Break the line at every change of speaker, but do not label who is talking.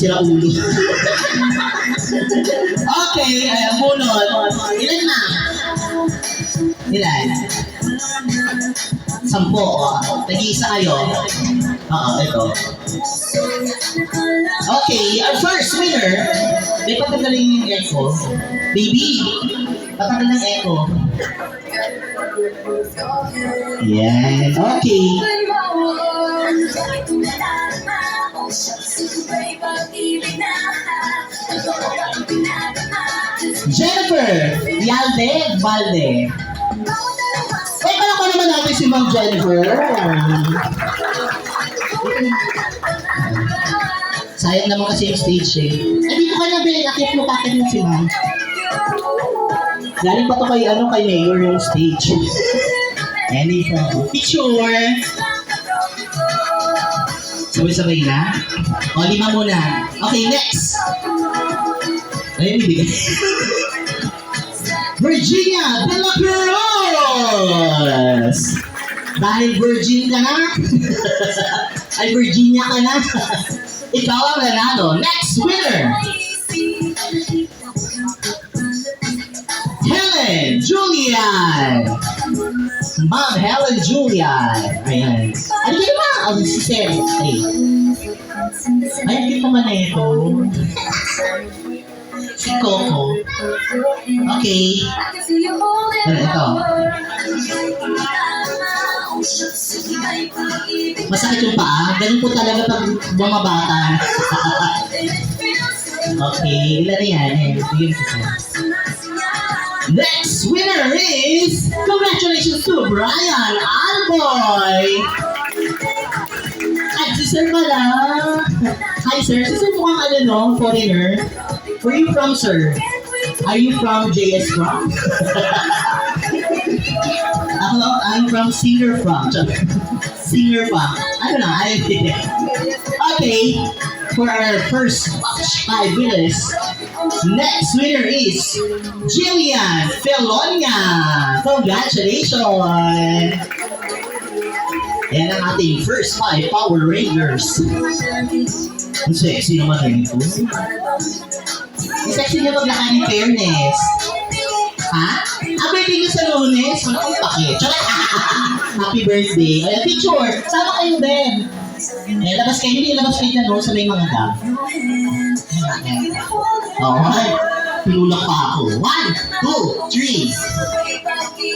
sira ulo. Okay, bunot. Ilan na? Ilan? 10. Tag-iisa kayo. Oo, ito. Okay, our first winner. May patagaling yung echo. Baby, patagal ng echo. Yan, okay. Jennifer Valde. Eh, pala ko naman natin si Ma'am Jennifer. Sayang naman kasi yung stage eh. Dito ka na, Bel. Akit mo kakit mo si Ma'am. Galing pa to kay Mayor yung stage. Picture. Sabay-sabay na? O, 5 muna. Okay, next. Ayun, bibigay. Virginia de la Cruz! Dahil virgin ka na? Ay, Virginia ka na? Ikaw ang nanalo. Next winner! Helen Julian! Ma'am Helen Julian! Ayan. Ano yun ba? Si Seri. Ay, kita man na ito. Si Coco. Okay. Ano ito? Masakit yung paa. Ganun po talaga pag bumabata. Okay. Ilan na yan? Bigyan ko siya. Next winner is, congratulations to Brian Alboy! Ay, si Sir pala. Hi Sir, si Sir mukhang foreigner. Where are you from, sir? Are you from JS from? I'm from Singer from. Singer from. I don't know, I did it. Okay, for our first 5 winners, next winner is Jillian Felonia. Congratulations! Yan ang ating first 5 Power Rangers. Ang sexy naman na ito. Ang sexy niya maglakad ng fairness. Ha? Birthday niyo sa Lunes? Walang pakit. Happy birthday. Ayan, picture. Sama kayo din. Ayan, labas kayo. Hindi labas kayo na sa may mga dam. Okay. Pinulak pa ako. 1, 2, 3.